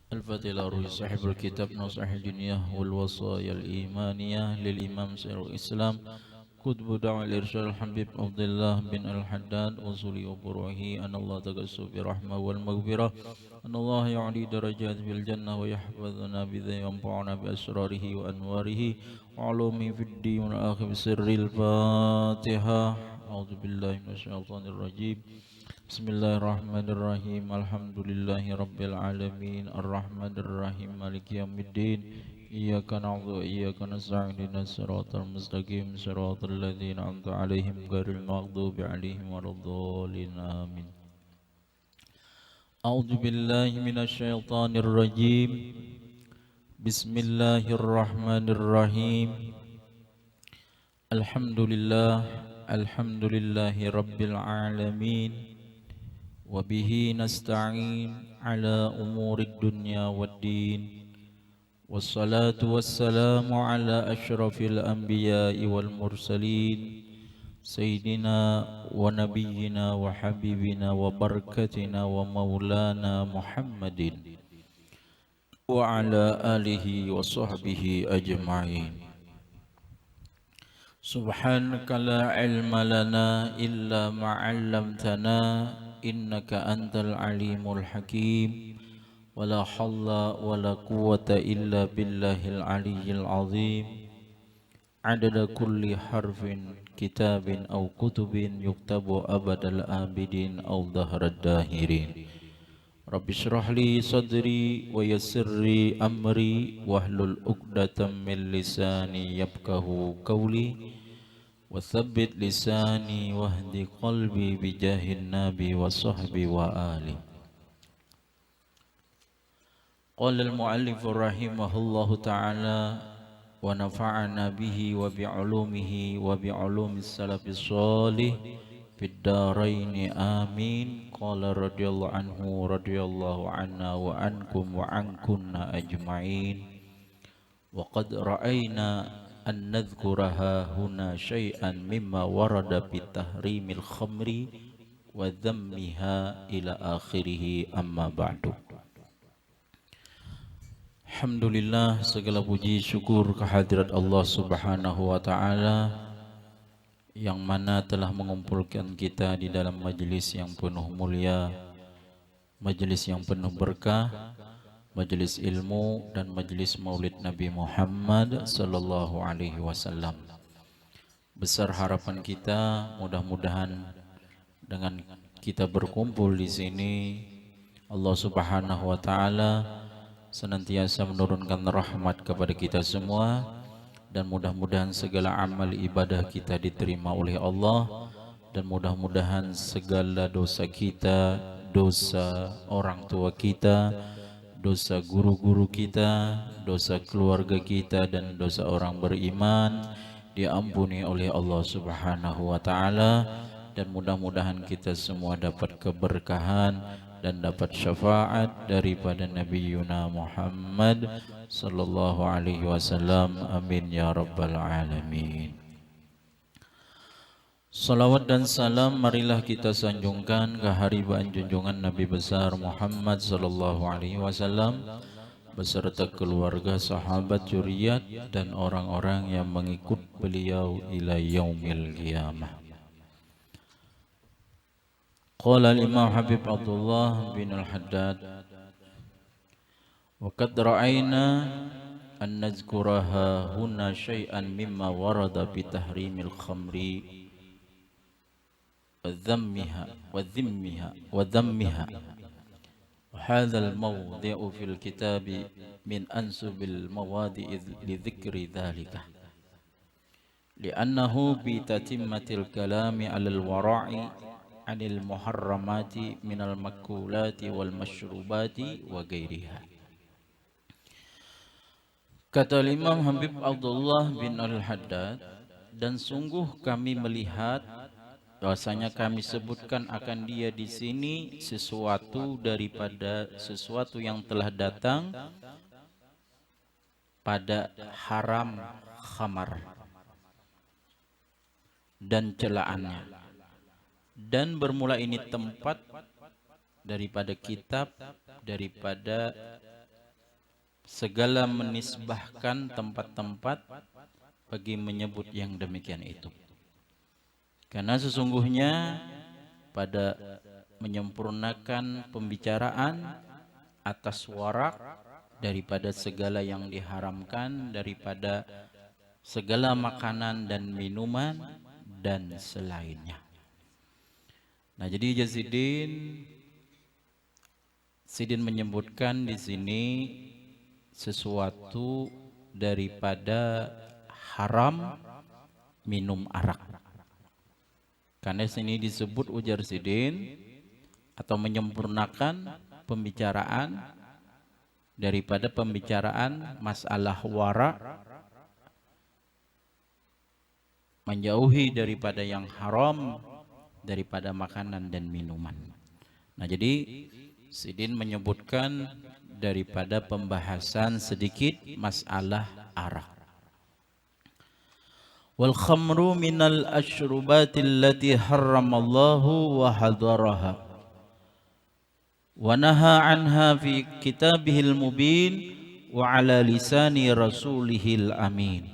الفاتحة إلى روح صاحب الكتاب نصح الدنيا والوصايا الإيمانية للإمام سير الإسلام قطب دعوة الإرشاد الحبيب عبد الله بن الحداد وصولي وبروحه أن الله تقص برحمة والمغفرة أن الله يعلي درجات في الجنة ويحفظنا بذي ينفعنا بأسراره وأنواره وعلومه في الدين والآخر بسر الفاتحة. أعوذ بالله من الشيطان الرجيم. Bismillahirrahmanirrahim. Alhamdulillahi rabbil alamin. Arrahmanirrahim. Maliki yaumiddin. Iyyaka na'budu wa iyyaka nasta'in. Ihdinas siratal mustaqim. Siratal ladzina an'amta 'alaihim ghairil maghdubi 'alaihim waladdallin. Amin. A'udzu billahi minasy syaithanir rajim. Bismillahirrahmanirrahim. Alhamdulillahi rabbil alamin. Wabihi nasta'in ala umurid dunya waddin. Wassalatu wassalamu ala ashrafil anbiya'i wal mursalin Sayyidina wa nabiyyina wa habibina wa barakatina wa maulana Muhammadin wa ala alihi wa sahbihi ajma'in. Subhanaka la ilma lana illa ma'allamtana innaka antal alimul hakim. Wala halla wala quwwata illa billahil aliyyil azim. Adada kulli harfin kitabin aw kutubin yuktabu abadal abidin aw dahrad dahirin. Rabbi shrah li sadri wa yassirli amri wahlul uqdatam min lisani yafqahu qawli. Wathabbit lisani wahdi qalbi bijahin nabi wa sahbi wa ali. Qala al-muallif rahimahullahu ta'ala wa nafa'ana bihi wa bi'ulumihi wa bi'ulumis salafis shalih fid dharain amin. Qala radhiyallahu anhu radhiyallahu anna wa ankum wa ankunna ajma'in. Wa qad ra'ayna an nadhkuraha huna syai'an mimma warada bi tahrimil khamri wa dhammiha ila akhirih, amma ba'du. Alhamdulillah, segala puji syukur kehadirat Allah Subhanahu wa taala yang mana telah mengumpulkan kita di dalam majelis yang penuh mulia, majelis yang penuh berkah, majelis ilmu dan majelis maulid Nabi Muhammad sallallahu alaihi wasallam. Besar harapan kita, mudah-mudahan dengan kita berkumpul di sini Allah Subhanahu wa taala senantiasa menurunkan rahmat kepada kita semua, dan mudah-mudahan segala amal ibadah kita diterima oleh Allah, dan mudah-mudahan segala dosa kita, dosa orang tua kita, dosa guru-guru kita, dosa keluarga kita, dan dosa orang beriman diampuni oleh Allah Subhanahu wa taala, dan mudah-mudahan kita semua dapat keberkahan dan dapat syafaat daripada Nabi Yuna Muhammad sallallahu alaihi wasallam. Amin ya rabbal alamin. Salawat dan salam marilah kita sanjungkan ke haribaan junjungan Nabi besar Muhammad sallallahu alaihi wasallam beserta keluarga, sahabat, zuriat dan orang-orang yang mengikut beliau ila yaumil qiyamah. Qala al-Imam Habib Abdullah bin al-Haddad wa qad ra'ayna an nazkuraha huna syai'an mimma warada bi tahrimil khamri وذمها وهذا الموضع في الكتاب من أنسب المواضع لذكر ذلك لأنه بتتمة الكلام على الورع عن المحرمات من المأكولات والمشروبات وغيرها. Kata Imam Habib Abdullah bin Al-Haddad, dan sungguh kami melihat bahwasanya kami sebutkan akan dia di sini sesuatu daripada sesuatu yang telah datang pada haram khamar dan celaannya, dan bermula ini tempat daripada kitab, daripada segala menisbahkan tempat-tempat bagi menyebut yang demikian itu. Karena sesungguhnya pada menyempurnakan pembicaraan atas warak daripada segala yang diharamkan, daripada segala makanan dan minuman dan selainnya. Nah, jadi Sidin menyebutkan di sini sesuatu daripada haram minum arak. Karena sini disebut ujar Sidin atau menyempurnakan pembicaraan daripada pembicaraan masalah wara, menjauhi daripada yang haram daripada makanan dan minuman. Nah, jadi Sidin menyebutkan daripada pembahasan sedikit masalah arak. Wal khamru minal ashrubati allati harramallahu wa hadaraha wa naha anha fi kitabihil mubin wa ala lisani rasulihil amin.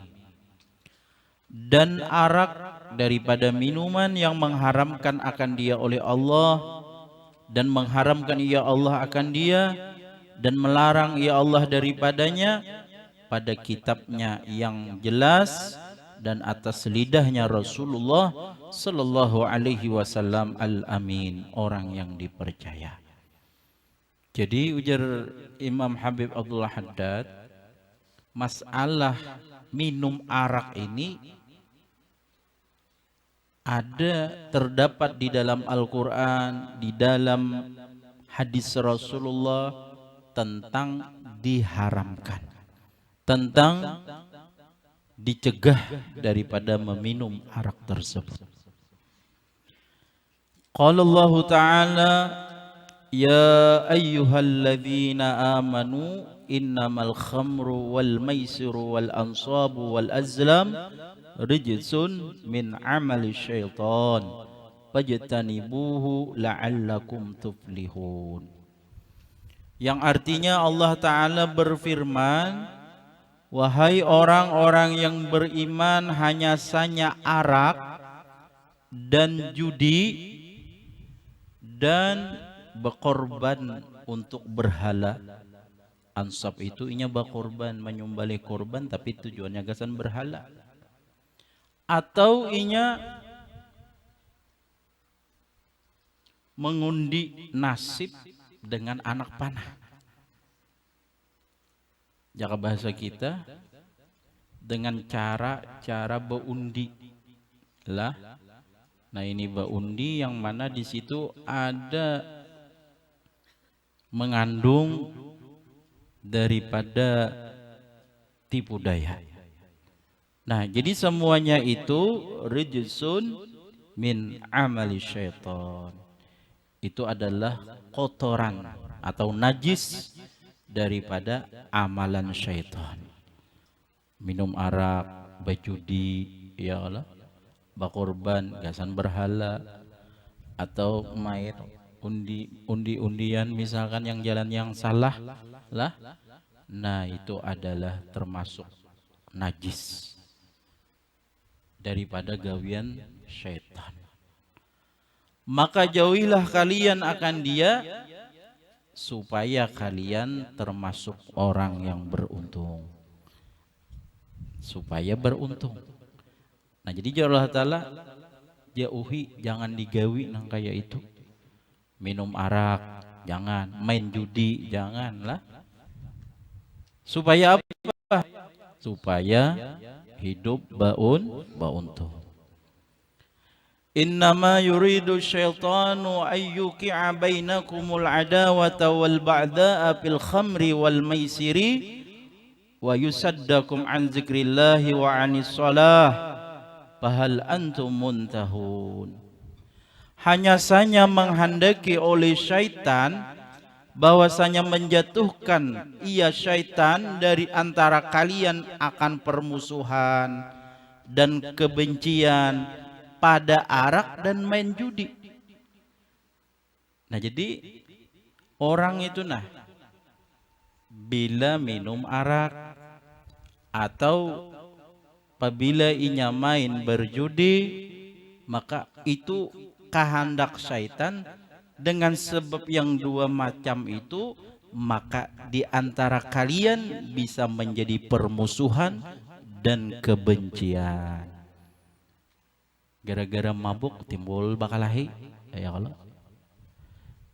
Dan arak daripada minuman yang mengharamkan akan dia oleh Allah, dan mengharamkan ia Allah akan dia, dan melarang ia Allah daripadanya pada kitabnya yang jelas dan atas lidahnya Rasulullah sallallahu alaihi wasallam al-amin, orang yang dipercaya. Jadi ujar Imam Habib Abdullah Haddad, masalah minum arak ini terdapat di dalam Al-Quran, di dalam hadis Rasulullah tentang diharamkan, tentang dicegah daripada meminum arak tersebut. Qala Allah Ta'ala, ya ayyuhalladzina amanu innamal khamru wal maisiru wal ansabu wal azlam rijsun min amali syaitan fajtanibuhu la'allakum tuflihun. Yang artinya Allah Ta'ala berfirman, wahai orang-orang yang beriman, hanya saja arak dan judi dan berkorban untuk berhala. Ansab itu inya berkorban, menyembelih korban, tapi tujuannya gasan berhala. Atau inya mengundi nasib dengan anak panah. Jaka bahasa kita dengan cara beundi lah. Nah, ini beundi yang mana di situ ada mengandung daripada tipu daya. Nah, jadi semuanya itu rijsun min amali syaitan. Itu adalah kotoran atau najis daripada amalan syaitan. Minum arak, berjudi, ya Allah, berkorban, gasan berhala, atau main undi-undian misalkan yang jalan yang salah lah. Nah, itu adalah termasuk najis daripada gawian syaitan. Maka jauhilah kalian akan dia, supaya kalian termasuk orang yang beruntung, supaya beruntung. Nah, jadi Allah Ta'ala jauhi, jangan digawi nang kayak itu. Minum arak jangan, main judi janganlah. Supaya apa? Supaya hidup beruntung. Innama yuridu syaitanu ayyuki'a bainakumul adawata wal ba'da'a fil khamri wal maisiri wa yusaddakum an zikrillahi wa anis salah fahal antum muntahun. Hanya saja menghendaki oleh syaitan bahwasanya menjatuhkan ia syaitan dari antara kalian akan permusuhan dan kebencian pada arak dan main judi. Nah, jadi orang itu bila minum arak, atau apabila inya main berjudi, maka itu kehendak syaitan. Dengan sebab yang dua macam itu, maka di antara kalian bisa menjadi permusuhan dan kebencian. Gara-gara mabuk timbul bakalahi, ya Allah.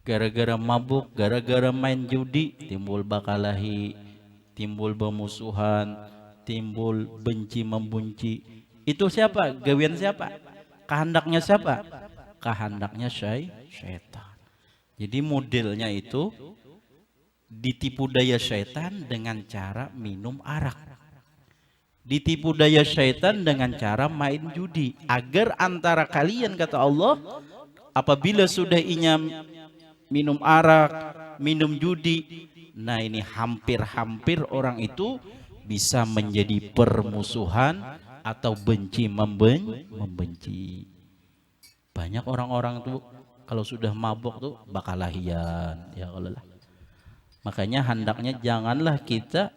Gara-gara mabuk, gara-gara main judi timbul bakalahi, timbul bermusuhan, timbul benci membenci. Itu siapa? Gawian siapa? Kehendaknya siapa? Kehendaknya syaitan. Jadi modelnya itu ditipu daya syaitan dengan cara minum arak. Ditipu daya syaitan dengan cara main judi. Agar antara kalian, kata Allah, apabila sudah inya minum arak, minum judi, nah ini hampir-hampir orang itu bisa menjadi permusuhan atau benci membenci. Banyak orang-orang tuh kalau sudah mabuk tuh bakalahian, ya Allah. Makanya hendaknya janganlah kita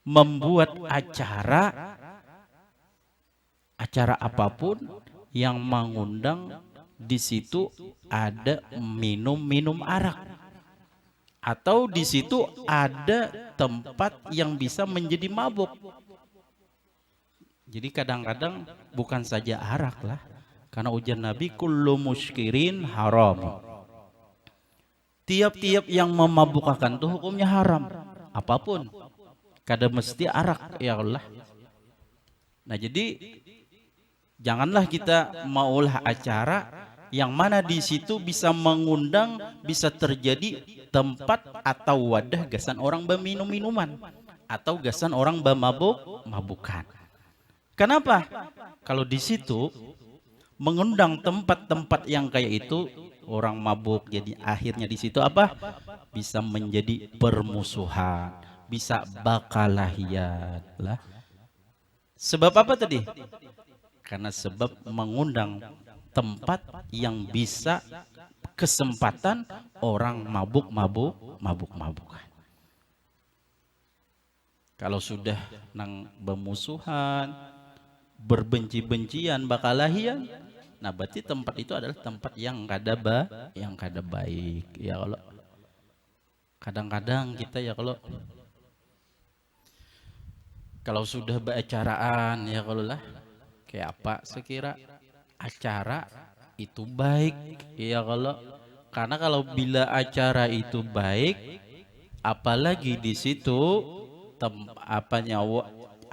membuat acara apapun yang mengundang di situ ada minum arak, atau di situ ada tempat yang bisa menjadi mabuk. Jadi kadang-kadang bukan saja arak lah, karena ujar Nabi, kullu muskirin haram. Tiap-tiap yang memabukkan itu hukumnya haram. Apapun. Kada mesti arak, ya Allah. Nah jadi janganlah kita maulah acara yang mana di situ bisa mengundang, bisa terjadi tempat atau wadah gasan orang berminum-minuman, atau gasan orang bermabuk-mabukan. Kenapa? Kalau di situ mengundang tempat-tempat yang kayak itu, orang mabuk, jadi akhirnya di situ apa? Bisa menjadi permusuhan, bisa bakalahian lah. Sebab apa tadi? Karena sebab mengundang tempat yang bisa kesempatan orang mabuk-mabukan. Kalau sudah nang bermusuhan, berbenci-bencian, bakalahian, nah berarti tempat itu adalah tempat yang kada baik, ya Allah. Kadang-kadang kita ya kalau sudah beracaraan, ya kalau lah kayak apa sekira acara itu baik, ya kalau, karena kalau bila acara itu baik, apalagi di situ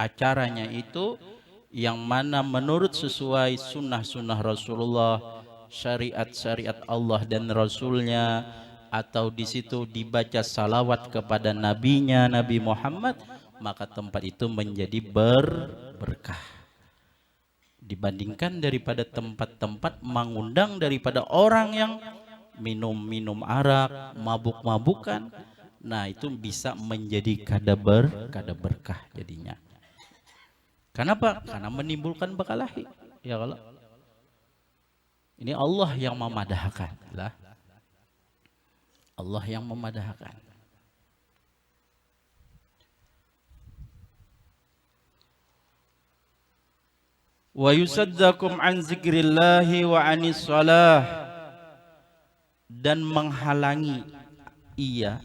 acaranya itu yang mana menurut sesuai sunnah-sunnah Rasulullah, syariat-syariat Allah dan Rasulnya, atau di situ dibaca salawat kepada nabinya, Nabi Muhammad, maka tempat itu menjadi berkah dibandingkan daripada tempat-tempat mengundang daripada orang yang minum arak, mabuk-mabukan. Nah itu bisa menjadi kada berkah jadinya. Kenapa? Karena menimbulkan bakalahi, ya kalau ini Allah yang memadahkan lah, Allah yang memadahkan. Wa yusaddakum an zikrillahi wa anis salah, dan menghalangi ia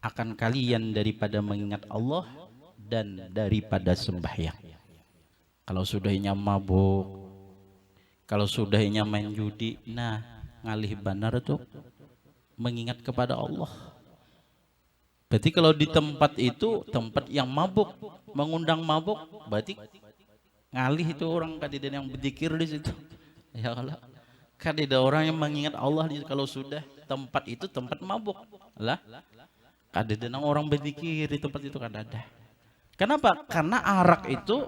akan kalian daripada mengingat Allah dan daripada sembahyang. Kalau sudahnya mabuk, kalau sudahnya main judi, nah ngalih benar tuh mengingat kepada Allah. Berarti kalau di tempat itu, tempat yang mabuk, mengundang mabuk, berarti ngalih itu orang kadida yang berzikir di situ. Ya Allah, kadida orang yang mengingat Allah kalau sudah tempat itu tempat mabuk lah. Kadida orang berzikir di tempat itu kada ada. Kenapa? Karena arak itu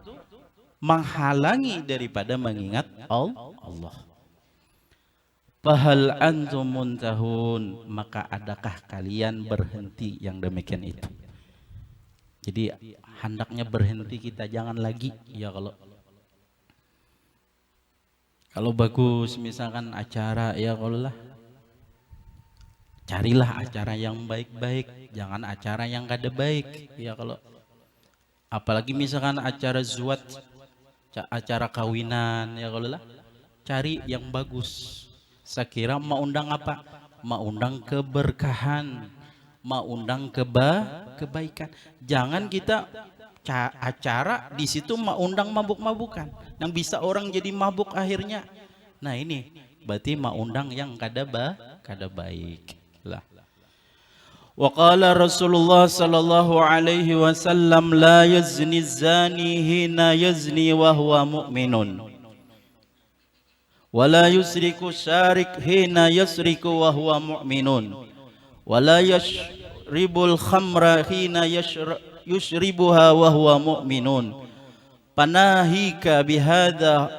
menghalangi daripada mengingat Allah. Fahal antum muntahun, maka adakah kalian berhenti yang demikian itu? Jadi hendaknya berhenti kita, jangan lagi ya kalau bagus misalkan acara ya kalau lah carilah acara yang baik-baik, jangan acara yang kada baik. Ya kalau apalagi misalkan acara zuat, acara kawinan, ya kalau lah cari yang bagus. Saya kira mau undang apa? Mau undang keberkahan, mau undang kebaikan. Jangan kita acara di situ mau undang mabuk-mabukan, yang bisa orang jadi mabuk akhirnya. Nah ini berarti mau undang yang kada baik lah. Wa qala Rasulullah sallallahu alaihi wasallam la yazni zani hina yazni wa huwa mu'minun. Wala yusriku syarik hina yusriku wa huwa mu'minun. Wala yashribul khamra hina yushribuha wa huwa mu'minun. Panahika bihadha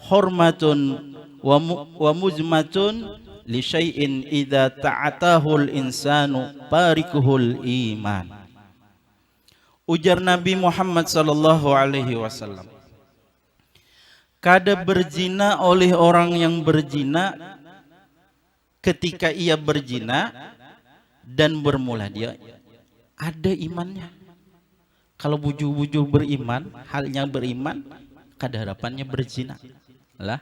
hurmatun wa mujmatun li syai'in idza ta'atahul insanu barikuhul iman. Ujar Nabi Muhammad sallallahu alaihi wasallam, kada berzina oleh orang yang berzina ketika ia berzina dan bermula dia ada imannya. Kalau bujur-bujur beriman, halnya beriman, kada harapannya berzina lah.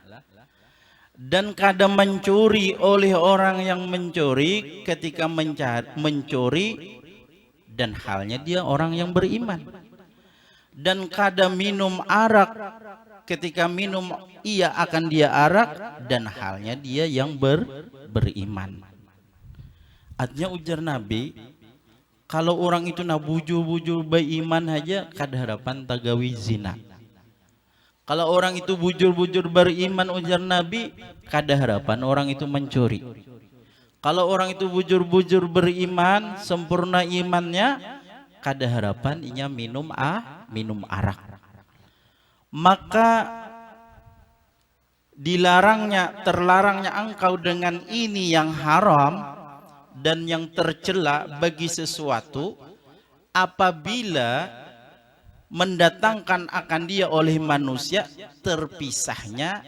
Dan kada mencuri oleh orang yang mencuri ketika mencuri dan halnya dia orang yang beriman. Dan kada minum arak ketika minum ia akan dia arak dan halnya dia yang beriman. Artinya ujar Nabi, kalau orang itu nak bujur-bujur beriman aja kada harapan tagawi zina. Kalau orang itu bujur-bujur beriman ujar Nabi, kada harapan orang itu mencuri. Kalau orang itu bujur-bujur beriman, sempurna imannya, kada harapan inya minum arak. Maka terlarangnya engkau dengan ini yang haram dan yang tercela bagi sesuatu apabila mendatangkan akan dia oleh manusia terpisahnya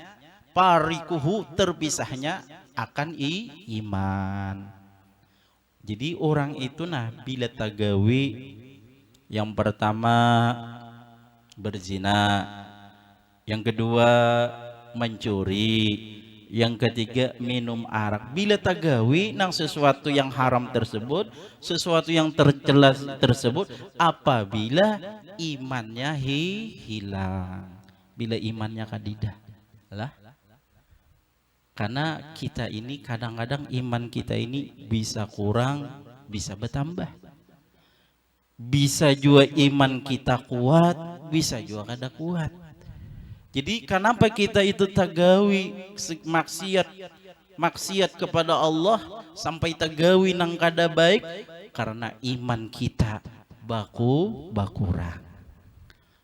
akan iman. Jadi orang itu bila tagawi yang pertama berzina, yang kedua mencuri, yang ketiga minum arak. Bila tagawi nang sesuatu yang haram tersebut, sesuatu yang tercela tersebut, apabila imannya hilang, bila imannya kadidah lah. Karena kita ini kadang-kadang iman kita ini bisa kurang, bisa bertambah. Bisa juga iman kita kuat, bisa juga kada kuat. Jadi kenapa kita itu tagawi maksiat kepada Allah sampai tagawi nang kada baik? Karena iman kita bakurang.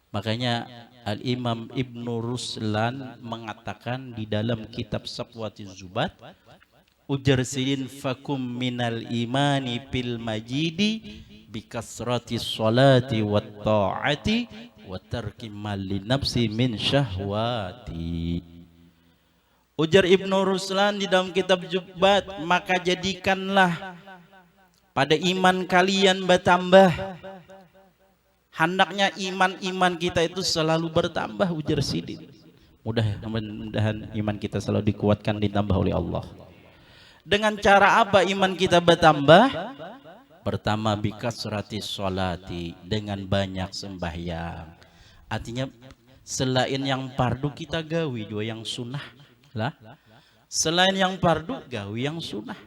Makanya Al-Imam Ibnu Ruslan mengatakan di dalam kitab Safwatiz Zubat, ujar sidin fakum minal imani fil majidi bikasratis salati wat ta'ati wa tarki mali nafsi min syahwati. Ujar Ibnu Ruslan di dalam kitab Zubat, maka jadikanlah pada iman kalian bertambah. Hendaknya iman kita itu selalu bertambah, ujar sidin. Mudah-mudahan iman kita selalu dikuatkan, ditambah oleh Allah. Dengan cara apa iman kita bertambah? Pertama bikasratis sholati, dengan banyak sembahyang. Artinya selain yang fardu kita gawi juga yang sunnah lah. Selain yang fardu gawi yang sunnah.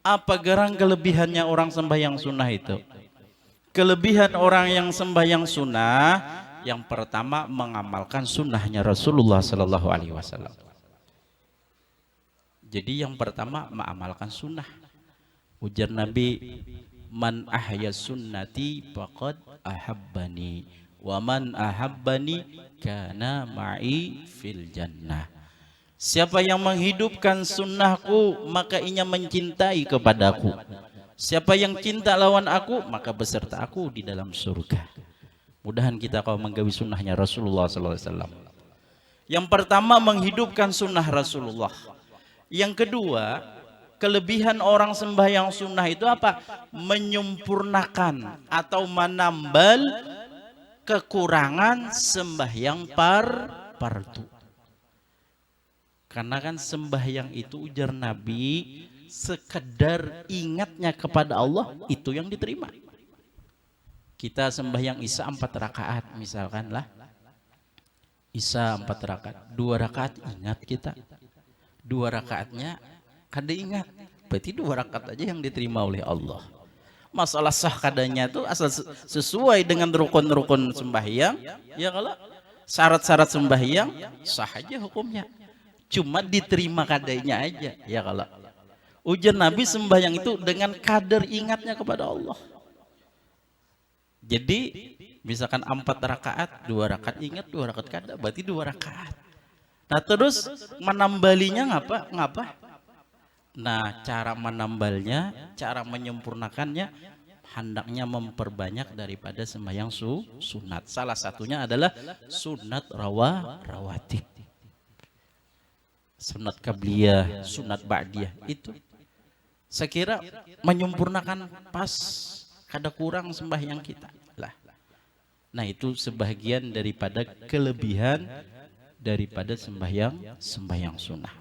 Apa garang kelebihannya orang sembahyang sunnah itu? Kelebihan orang yang sembahyang sunnah, yang pertama mengamalkan sunnahnya Rasulullah Sallallahu Alaihi Wasallam. Jadi yang pertama mengamalkan sunnah. Ujar Nabi, man ahya sunnati faqad ahabbani, wa man ahabbani kana ma'i fil jannah. Siapa yang menghidupkan sunnahku, maka ia mencintai kepadaku. Siapa yang cinta lawan aku, maka beserta aku di dalam surga. Mudahan kita kau menggawi sunnahnya Rasulullah SAW. Yang pertama menghidupkan sunnah Rasulullah. Yang kedua kelebihan orang sembahyang sunnah itu apa? Menyempurnakan atau menambal kekurangan sembahyang fardu. Karena kan sembahyang itu ujar Nabi sekedar ingatnya kepada Allah itu yang diterima. Kita sembahyang Isya 4 rakaat misalkan lah. Isya 4 rakaat, 2 rakaat ingat kita. 2 rakaatnya kada ingat. Berarti 2 rakaat aja yang diterima oleh Allah. Masalah sah kadanya itu asal sesuai dengan rukun-rukun sembahyang, ya kalau syarat-syarat sembahyang sah aja hukumnya. Cuma diterima kadanya aja, ya kalau. Ujar Nabi sembahyang itu dengan kadar ingatnya kepada Allah. Jadi misalkan 4 rakaat, 2 rakaat ingat, 2 rakaat kada, berarti 2 rakaat. Nah terus menambalinya ngapa? Nah cara menambalnya, cara menyempurnakannya hendaknya memperbanyak daripada sembahyang sunat. Salah satunya adalah sunat rawatib, sunat qabliyah, sunat ba'diyah. Itu saya kira menyempurnakan pas kada kurang sembahyang kita lah. Nah itu sebagian daripada kelebihan daripada sembahyang sunnah.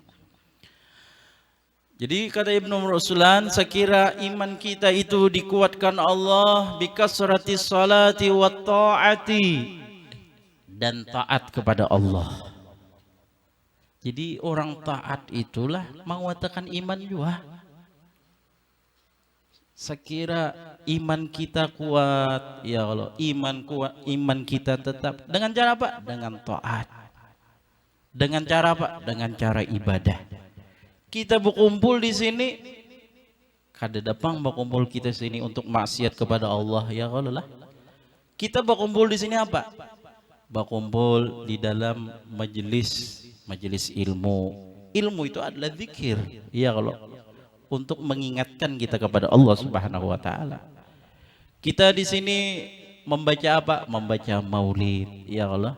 Jadi kata Ibnu Ruslan, sekira iman kita itu dikuatkan Allah bikasrati salati wa ta'ati, dan taat kepada Allah. Jadi orang taat itulah mengatakan iman juga. Sekira iman kita kuat, ya Allah, iman kuat, iman kita tetap dengan cara apa? Dengan taat. Dengan cara apa? Dengan cara ibadah. Kita berkumpul di sini, kada dapang berkumpul kita sini untuk maksiat kepada Allah, ya Allah lah. Kita berkumpul di sini apa? Berkumpul di dalam majelis ilmu. Ilmu itu adalah zikir, ya Allah, untuk mengingatkan kita kepada Allah Subhanahu wa taala. Kita di sini membaca apa? Membaca maulid, ya Allah.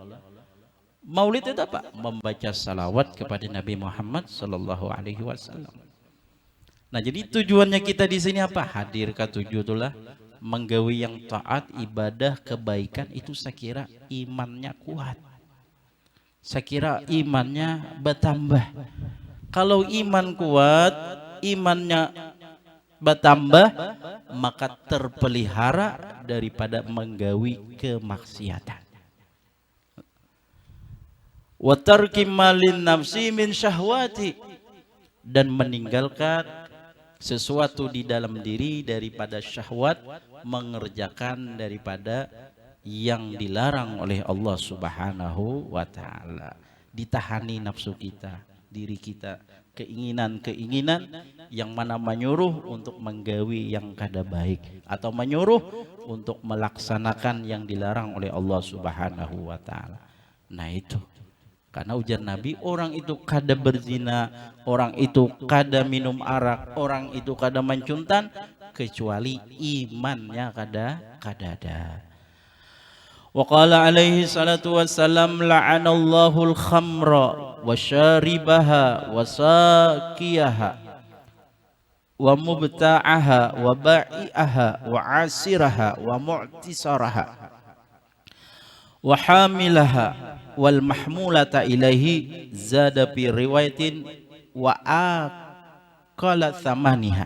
Maulid itu apa? Membaca salawat kepada Nabi Muhammad sallallahu alaihi wasallam. Nah, jadi tujuannya kita di sini apa? Hadir ke tujuh itulah menggawi yang taat, ibadah, kebaikan itu saya kira imannya kuat. Saya kira imannya bertambah. Kalau iman kuat, imannya bertambah, maka terpelihara daripada menggawi kemaksiatan. Wa tarki malin nafsi min syahwati, dan meninggalkan sesuatu di dalam diri daripada syahwat, mengerjakan daripada yang dilarang oleh Allah Subhanahu wa taala. Ditahani nafsu kita, diri kita, keinginan-keinginan yang mana menyuruh untuk menggawi yang kada baik atau menyuruh untuk melaksanakan yang dilarang oleh Allah Subhanahu wa taala. Nah itu. Karena ujar Nabi, orang itu kada berzina, orang itu kada minum arak, orang itu kada mencuntan, kecuali imannya kada ada. Wa qala alaihi salatu wassalam, la'anallahu al-khamra wa syaribaha wa saqiyaha wa mubta'aha wa ba'i'aha wa asiraha wa mu'tisaraha wa hamilaha wal mahmulata ilaihi, zada fi riwayatin wa akala thamaniha.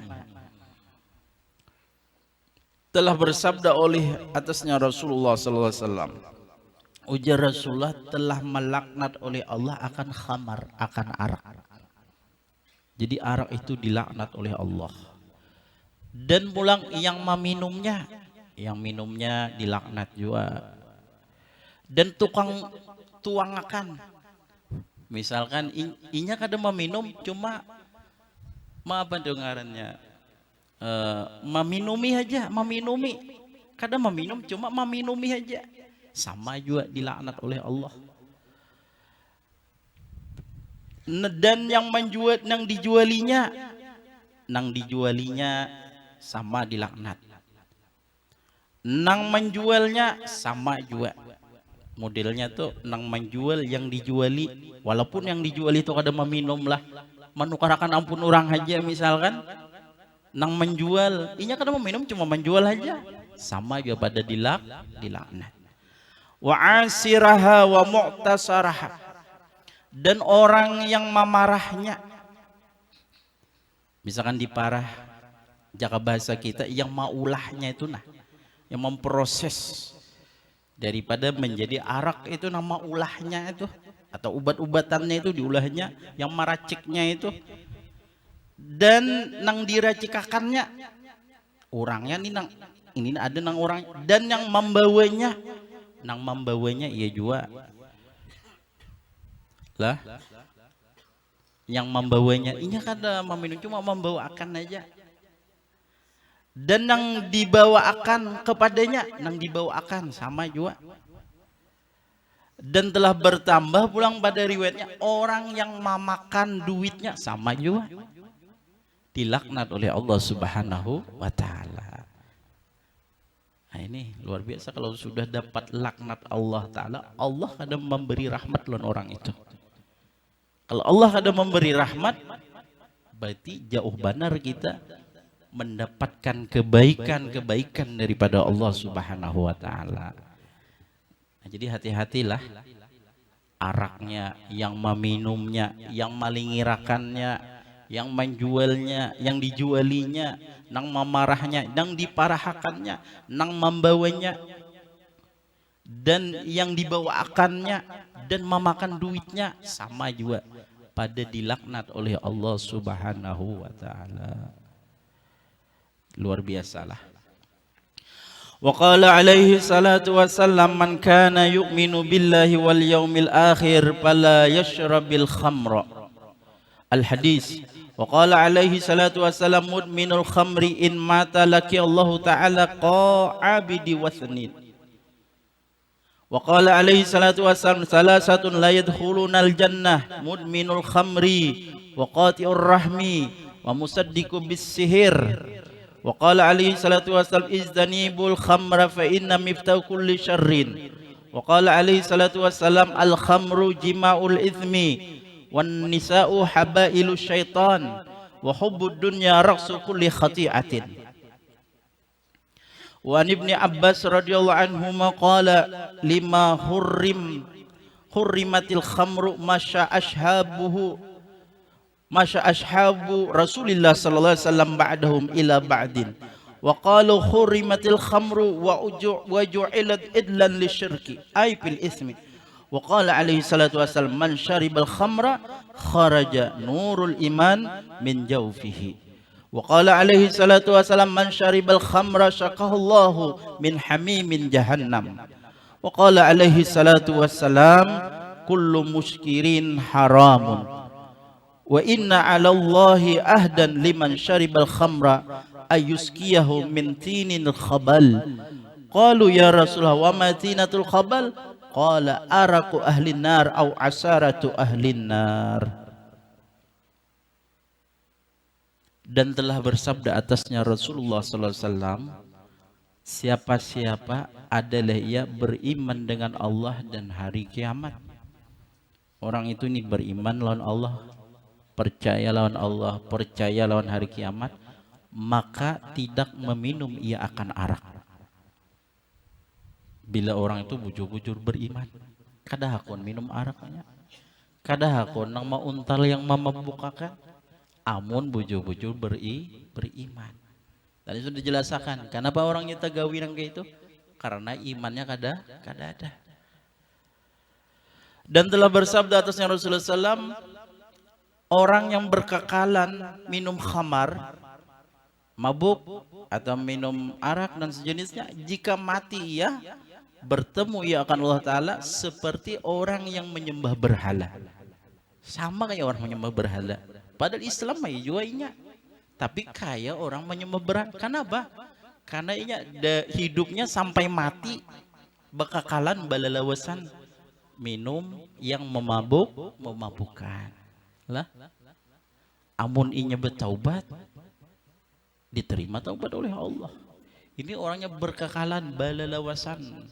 Telah bersabda oleh atasnya Rasulullah sallallahu alaihi wasallam, ujar Rasulullah, telah melaknat oleh Allah akan khamar, akan arak. Jadi arak itu dilaknat oleh Allah. Dan pulang yang meminumnya, dilaknat juga. Dan tukang tuangakan, misalkan inya kada meminum, cuma apa dengarannya, meminumi aja, kada meminum, cuma meminumi aja, sama juga dilaknat oleh Allah. Dan yang menjual, nang dijualinya sama dilaknat, nang menjualnya sama juga. Modelnya tuh nang menjual yang dijuali, walaupun yang dijual itu kada meminum lah, menukarakan ampun orang aja misalkan, nang menjual, inya kada mau minum cuma menjual aja, sama juga pada dilaknat. Wa asiraha wa mu'tasaraha, dan orang yang memarahnya, misalkan diparah, jaka bahasa kita yang maulahnya itu nah, yang memproses daripada menjadi arak itu nama ulahnya itu, atau ubat-ubatannya itu diulahnya, yang maraciknya itu, dan nang diracikakannya orangnya ini ada nang orang, dan yang membawanya iya juga lah, yang membawanya ini kada meminum cuma membawakan aja, dan yang dibawakan kepadanya, yang dibawakan sama juga. Dan telah bertambah pulang pada riwayatnya orang yang memakan duitnya, sama juga dilaknat oleh Allah Subhanahu wa Ta'ala. Nah ini luar biasa, kalau sudah dapat laknat Allah Ta'ala, Allah kadang memberi rahmat lawan orang itu. Kalau Allah kadang memberi rahmat, berarti jauh benar kita mendapatkan kebaikan-kebaikan daripada Allah Subhanahu wa Ta'ala. Nah, jadi hati-hatilah araknya, yang meminumnya, yang malingirakannya, yang menjualnya, yang dijualinya, nang memarahnya, nang diparahakannya, nang membawanya, dan yang dibawakannya, dan memakan duitnya, sama juga pada dilaknat oleh Allah Subhanahu wa Ta'ala. Luar biasalah. Wa qala alaihi salatu wassalam, man kana yu'minu billahi wal yaumil akhir fala yashrabil khamra. Al hadis. Wa qala alaihi salatu wassalam, mudminul khamri in mata laki Allah Ta'ala qa'abidi wasnin. Wa qala alaihi salatu wassalam, salasatun la yadkhulunal jannah, mudminul khamri wa qati'ur rahmi wa musaddiqu bis sihir. Wa qala alaihi salatu wassalam, izdanibul khamra fa inna miftahu kulli syarrin. Wa qala alaihi salatu wassalam, al khamru jima'ul ithmi wan nisa'u habailu syaitan wa hubbud dunya raqsu kulli khati'atin. Wa an ibni Abbas radhiyallahu anhuma qala lima hurrimatil khamru masya ashabu Rasulillah sallallahu alaihi wasallam ba'dahum ila ba'din wa qalu hurrimatil khamru wa ju'ilat idlan lisyirki ay fil ismi wa qala alaihi salatu wasallam, man syaribal khamra kharaja nurul iman min jawfihi wa qala alaihi salatu wasallam, man syaribal khamra syaqahullahu min hamimin jahannam wa qala alaihi salatu wasallam, kullu muskirin haramun wa inna 'ala Allahi ahdan liman syaribal khamra ayuskiyahu min tinil khabal. Qalu ya Rasulullah, wa ma tinatul khabal? Qala araku ahlin nar au asaratu ahlin nar. Dan telah bersabda atasnya Rasulullah sallallahu alaihi wasallam, siapa-siapa adalah ia beriman dengan Allah dan hari kiamat. Orang itu nih beriman lawan Allah, percaya lawan Allah, percaya lawan hari kiamat, maka tidak meminum ia akan arak. Bila orang itu bujur-bujur beriman, kada hakon minum araknya, kada hakon nang mauntal yang memabukakan, amun bujur-bujur beriman. Tadi sudah dijelaskan kenapa orangnya tagawin kayak itu, karena imannya kada ada. Dan telah bersabda atasnya Rasulullah SAW, orang yang berkekalan minum khamar, mabuk atau minum arak dan sejenisnya, jika mati ia bertemu ia akan Allah Ta'ala seperti orang yang menyembah berhala. Sama kayak orang menyembah berhala. Padahal Islam mah juga inya, tapi kayak orang menyembah berhala. Kenapa? Karena inya hidupnya sampai mati bekakalan balalawasan minum yang memabukkan lah. Amun inya bertaubat, diterima taubat oleh Allah. Ini orangnya berkekalan balalawasan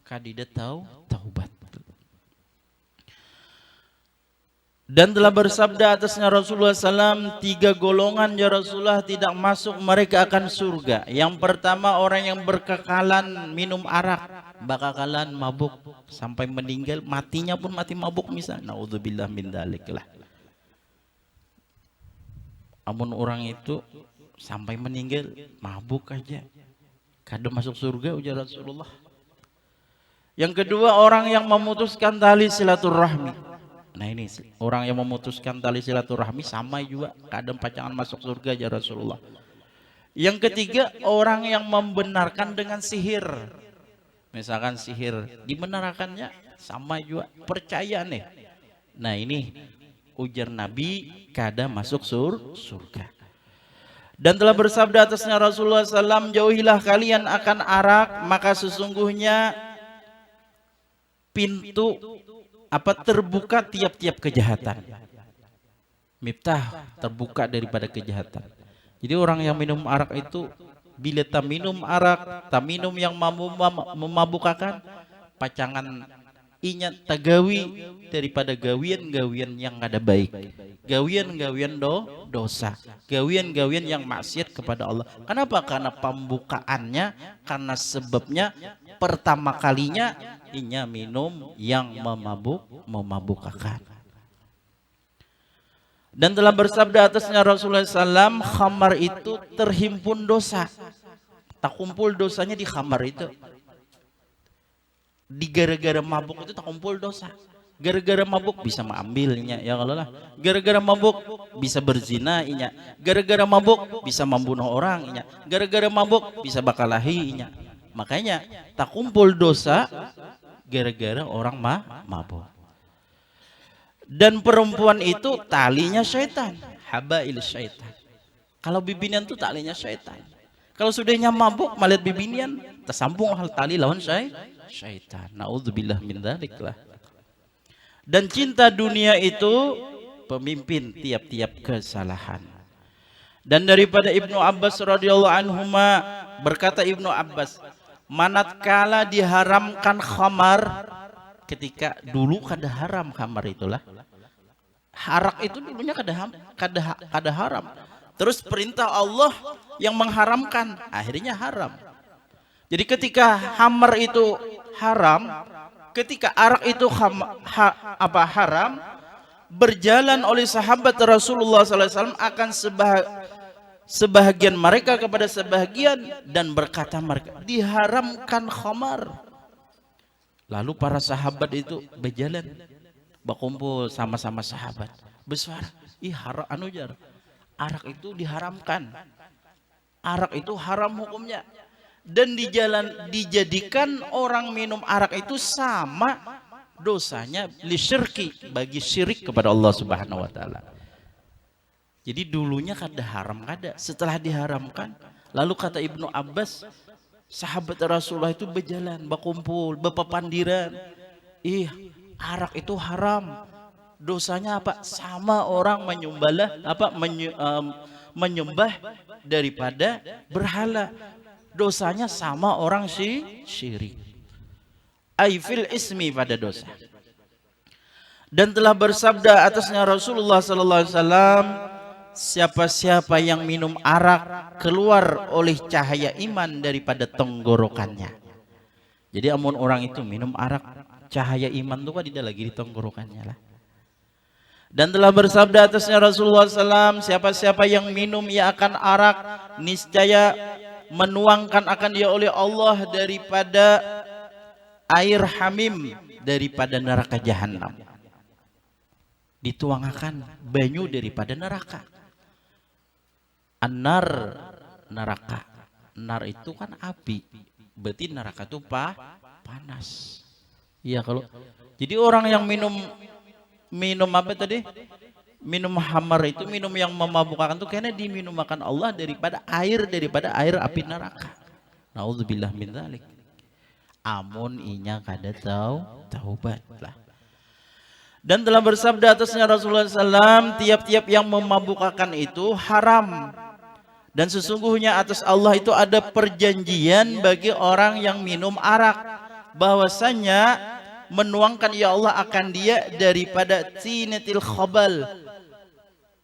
kadida taubat. Dan telah bersabda atasnya Rasulullah SAW, 3 golongan ya Rasulullah tidak masuk, mereka akan surga. Yang pertama orang yang berkekalan minum arak, bakakalan mabuk sampai meninggal, matinya pun mati mabuk misalnya. Naudzubillah min dzalik lah. Amun orang itu sampai meninggal mabuk aja, kadang masuk surga ujar Rasulullah. Yang kedua orang yang memutuskan tali silaturahmi. Nah ini orang yang memutuskan tali silaturahmi sama juga kadang pacangan masuk surga ya Rasulullah. Yang ketiga orang yang membenarkan dengan sihir. Misalkan sihir dibenarkannya sama juga percaya nih. Nah ini ujar Nabi kadang masuk surga. Dan telah bersabda atasnya Rasulullah SAW, jauhilah kalian akan arak, maka sesungguhnya pintu terbuka tiap-tiap kejahatan. Miftah terbuka daripada kejahatan. Jadi orang yang minum arak itu bila tak minum arak, tak minum yang memabukkan, pacangan ingat tagawi daripada gawian-gawian yang ada baik, gawian-gawian dosa, gawian-gawian yang maksiat kepada Allah. Kenapa? Karena pembukaannya, karena sebabnya pertama kalinya inya minum yang memabukkan. Dan telah bersabda atasnya Rasulullah SAW, khamar itu terhimpun dosa, tak kumpul dosanya di khamar itu. Di gara-gara mabuk itu tak kumpul dosa. Gara-gara mabuk bisa mengambilnya ya Allah. Gara-gara mabuk bisa berzina inya. Gara-gara mabuk bisa membunuh orang inya. Gara-gara mabuk bisa bakalahi inya. Makanya tak kumpul dosa gara-gara orang mabuk. Dan perempuan itu talinya syaitan, habail syaitan. Kalau bibinian itu talinya syaitan. Kalau sudahnya mabuk melihat bibinian, tersambung hal tali lawan syaitan. Naudzubillah min dzalik lah. Dan cinta dunia itu pemimpin tiap-tiap kesalahan. Dan daripada Ibnu Abbas radhiyallahu anhuma, berkata Ibnu Abbas, manatkala diharamkan khamar, ketika dulu kada haram khamar itulah. Arak itu dulunya kada haram. Terus perintah Allah yang mengharamkan, akhirnya haram. Jadi ketika khamar itu haram, ketika arak itu haram, berjalan oleh sahabat Rasulullah SAW akan sebahagian mereka kepada sebahagian, dan berkata mereka diharamkan khamar. Lalu para sahabat itu berjalan, berkumpul sama-sama sahabat, bersuara, arak itu diharamkan, arak itu haram hukumnya. Dan dijadikan orang minum arak itu sama dosanya lisyirki, bagi syirik kepada Allah Subhanahu wa taala. Jadi dulunya kada haram, kada, setelah diharamkan. Lalu kata Ibnu Abbas, sahabat Rasulullah itu berjalan, berkumpul, berpepandiran. Arak itu haram. Dosanya apa? Sama orang menyembah daripada berhala. Dosanya sama orang syirik. Aifil ismi, pada dosa. Dan telah bersabda atasnya Rasulullah sallallahu alaihi wasallam, siapa-siapa yang minum arak keluar oleh cahaya iman daripada tenggorokannya. Jadi amun orang itu minum arak, cahaya iman itu kan tidak lagi di tenggorokannya lah. Dan telah bersabda atasnya Rasulullah SAW, siapa-siapa yang minum ia akan arak, niscaya menuangkan akan dia oleh Allah daripada air hamim, daripada neraka jahanam. Dituangkan banyu daripada neraka. An-nar, neraka. Nar itu kan api, berarti neraka itu panas. Iya, kalau jadi orang yang minum apa tadi? Minum hamar itu, minum yang memabukkan itu karena diminum makan Allah daripada air api neraka. Nauzubillah min dzalik. Amun inya kada taubat lah. Dan telah bersabda atasnya Rasulullah SAW, tiap-tiap yang memabukkan itu haram. Dan sesungguhnya atas Allah itu ada perjanjian bagi orang yang minum arak, bahwasanya menuangkan ya Allah akan dia daripada tinatil khabal.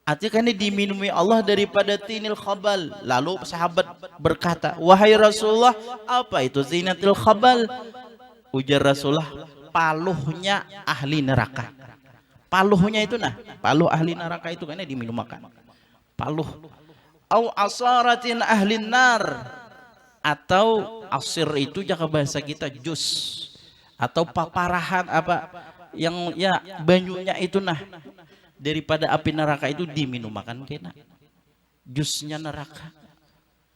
Artinya kan diminumi Allah daripada tinil khabal. Lalu sahabat berkata, wahai Rasulullah, apa itu tinatil khabal? Ujar Rasulullah, paluhnya ahli neraka. Paluhnya itu paluh ahli neraka itu kan diminum makan. Paluh. Au asaratin ahli nar, atau asir itu jaka bahasa kita jus, atau paparahan apa yang ya banyunya itu daripada api neraka itu diminum makan kena. Jusnya neraka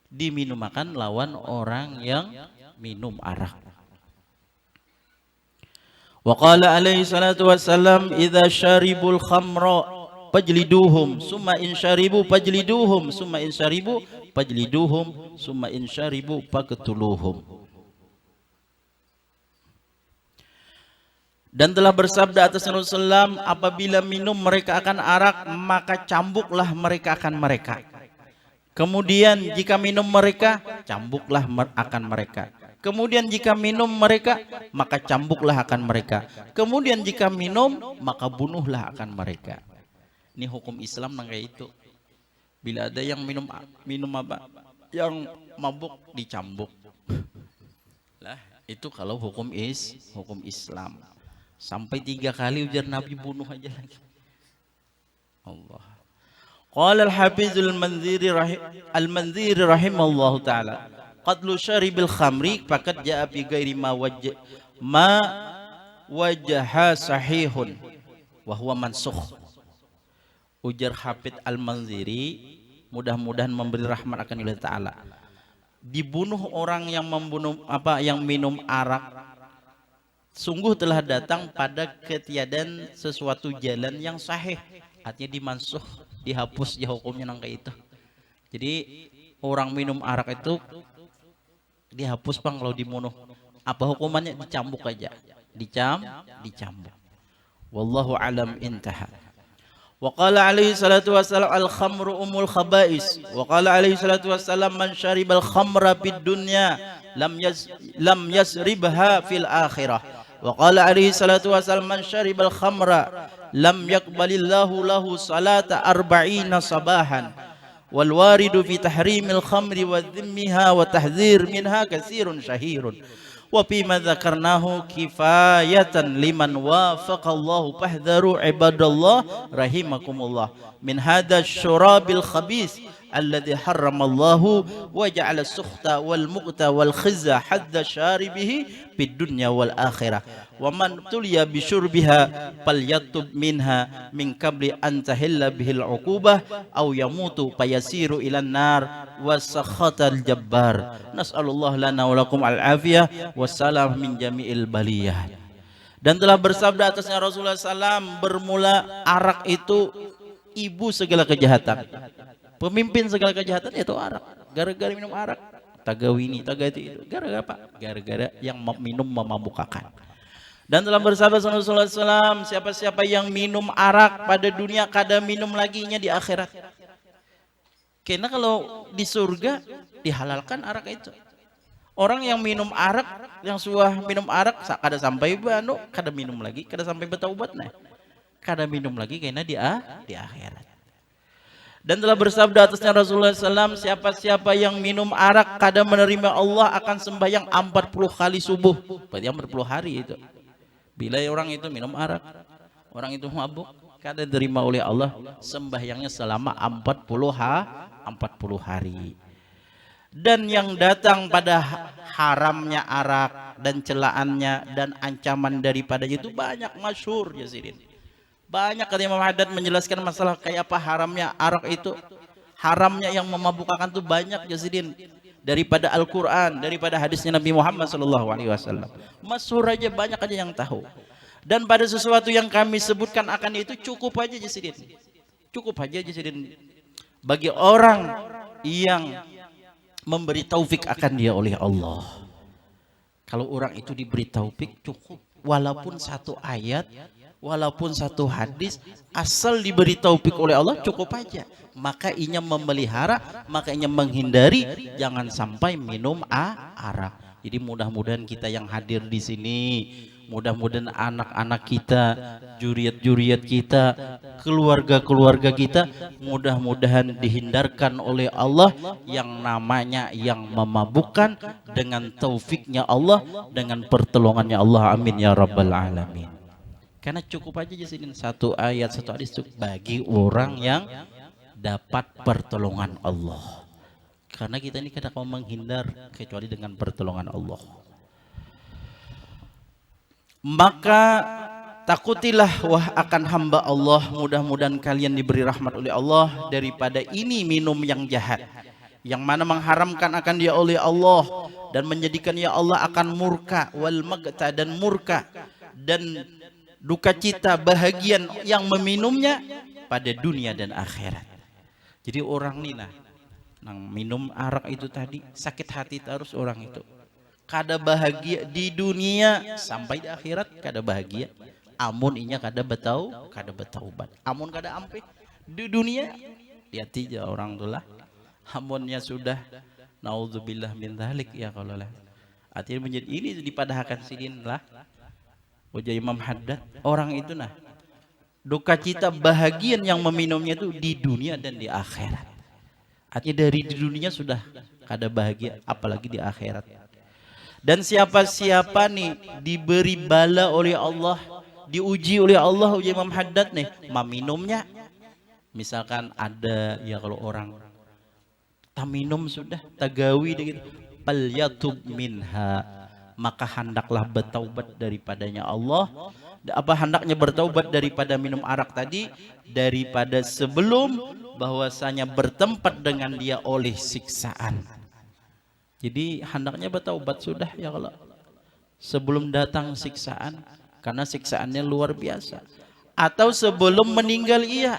diminum makan lawan orang yang minum arak. Wa qala alaihi salatu wassalam, idza syaribul khamra fajliduhum summa in syaribu fajliduhum summa in syaribu fajliduhum summa in syaribu faqtuluhum. Dan telah bersabda atas Rasulullah SAW, apabila minum mereka akan arak, maka cambuklah mereka akan mereka. Kemudian jika minum mereka, cambuklah akan mereka. Kemudian jika minum mereka, maka cambuklah akan mereka. Kemudian jika minum, maka bunuhlah akan mereka. Ini hukum Islam kayak itu. Bila ada yang minum apa? Yang mabuk dicambuk. Lah, itu kalau hukum Islam. Sampai 3 kali ujar Nabi, bunuh aja lagi. Allah. Qala al-Hafiz al-Manziri rahimallahu taala, qatlu syaribil khamri faqad jaa fi ghairi ma wajha sahihun wa huwa mansukh. Ujar Hafidz al-Manziri, mudah-mudahan memberi rahmat akan Allah taala. Dibunuh orang yang minum arak, sungguh telah datang pada ketiadaan sesuatu jalan yang sahih. Artinya dimansuh, dihapus ya hukumnya kayak itu. Jadi orang minum arak itu dihapus Bang kalau dibunuh. Apa hukumannya? Dicambuk aja. Dicambuk. Wallahu alam intaha. Wa qala alaihi salatu wassalam, al khamru umul khaba'is. Wa qala alaihi salatu wassalam, man syaribal khamra fid dunya lam yasribha fil akhirah. Wa qala alaihi salatu wassalam, man syaribal khamra lam yaqbalillahu lahu salata 40 sabahan. Wal waridu fi tahrimil khamri wa dhimmiha wa tahdzir minha katsirun syahirun. Wa fima dzakarnahu kifayatan liman wafaqallahu fahdharu ibadallah rahimakumullah min hadha syurabil khabis alladhi harramallahu wa ja'ala sukhta wal muqta wal khizza hadda syaribihi fid dunya wal akhirah wa man tuliya bi syurbiha falyatub minha min qabli an tahilla bihil uqubah aw yamutu fayasiru ilan nar wasakhatal jabbar. Nas'alullah lana wa lakum al afiyah wassalam min jami'il baliyah. Dan telah bersabda atasnya Rasulullah SAW, bermula arak itu ibu segala kejahatan, pemimpin segala kejahatan itu arak. Gara-gara minum arak, tagawini, tagati itu. Gara-gara apa? Gara-gara yang minum memabukkan. Dan telah bersabda Rasulullah SAW, siapa-siapa yang minum arak pada dunia, kada minum laginya di akhirat. Karena kalau di surga dihalalkan arak itu. Orang yang minum arak, yang sudah minum arak, kada sampai kada minum lagi, kada sampai bertaubat kada minum lagi karena di akhirat. Dan telah bersabda atasnya Rasulullah SAW, siapa-siapa yang minum arak kada menerima Allah akan sembahyang 40 kali subuh. Berarti 40 hari itu. Bila orang itu minum arak, orang itu mabuk, kada diterima oleh Allah sembahyangnya selama 40 hari. Dan yang datang pada haramnya arak dan celaannya dan ancaman daripadanya itu banyak, masyhur ya Sidin. Banyak kali Imam Haddad menjelaskan masalah kayak apa haramnya arak itu. Haramnya yang memabukkan itu banyak ya Sidin. Daripada Al-Quran, daripada hadisnya Nabi Muhammad SAW. Masyhur aja, banyak aja yang tahu. Dan pada sesuatu yang kami sebutkan akan itu cukup aja Sidin. Cukup aja Sidin. Bagi orang yang memberi taufik akan dia oleh Allah. Kalau orang itu diberi taufik cukup, walaupun satu ayat, walaupun satu hadis, asal diberi taufik oleh Allah cukup aja. Maka inya memelihara, maka inya menghindari jangan sampai minum arak. Jadi mudah-mudahan kita yang hadir di sini, mudah-mudahan anak-anak kita, juriat-juriat kita, keluarga-keluarga kita, mudah-mudahan dihindarkan oleh Allah yang namanya yang memabukkan dengan taufiknya Allah, dengan pertolongannya Allah. Amin ya rabbal alamin. Karena cukup aja di sini satu ayat, satu hadis cukup bagi orang yang dapat pertolongan Allah. Karena kita ini kadang mau menghindar kecuali dengan pertolongan Allah. Maka takutilah wah akan hamba Allah, mudah-mudahan kalian diberi rahmat oleh Allah daripada ini minum yang jahat, yang mana mengharamkan akan dia oleh Allah dan menjadikan ya Allah akan murka, wal magta dan murka dan duka cita bahagian yang meminumnya pada dunia dan akhirat. Jadi orang nih nang minum arak itu tadi sakit hati terus orang itu. Kada bahagia di dunia sampai di akhirat kada bahagia. Amun inya kada betaubat. Amun kada ampe di dunia lihat aja orang tulah. Amunnya sudah naudzubillah min dzalik ya kalau lah. Artinya menjadi ini dipadahkan sidin lah. Wajah Imam Haddad orang itu duka cita bahagian yang meminumnya itu di dunia dan di akhirat. Artinya dari di dunia sudah kada bahagia, apalagi di akhirat. Dan siapa-siapa nih diberi bala oleh Allah, diuji oleh Allah, uji Imam Haddad nih, meminumnya. Misalkan ada ya kalau orang tak minum sudah, tagawi gitu, palyatub minha, maka hendaklah bertaubat daripadanya Allah. Apa hendaknya bertaubat daripada minum arak tadi, daripada sebelum bahwasanya bertempat dengan dia oleh siksaan. Jadi hendaknya bertaubat sudah ya Allah sebelum datang siksaan, karena siksaannya luar biasa. Atau sebelum meninggal ia,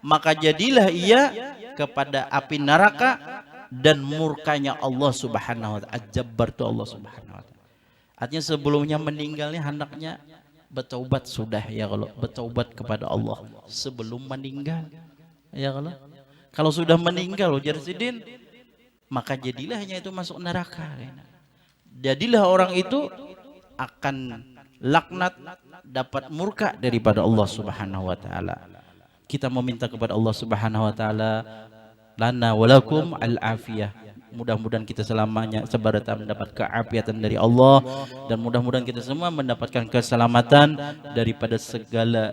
maka jadilah ia kepada api neraka dan murkanya Allah Subhanahu wa ta'ala. Jabbar tu Allah Subhanahu wa ta'ala. Artinya sebelumnya meninggalnya hendaknya bertaubat sudah ya kalau bertaubat kepada Allah sebelum meninggal ya kalau sudah meninggal ujar sidin maka jadilah hanya itu masuk neraka. Jadilah orang itu akan laknat, dapat murka daripada Allah Subhanahu wa taala. Kita meminta kepada Allah Subhanahu wa taala lana walakum al-afiyah. Mudah-mudahan kita selamanya sebarata mendapat keafiatan dari Allah, dan mudah-mudahan kita semua mendapatkan keselamatan daripada segala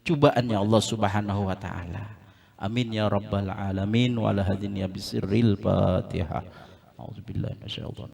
cobaannya Allah Subhanahu wa taala. Amin ya rabbal alamin wa ala hadin ya bisirril Fatihah. Auzubillahi minasyaitonir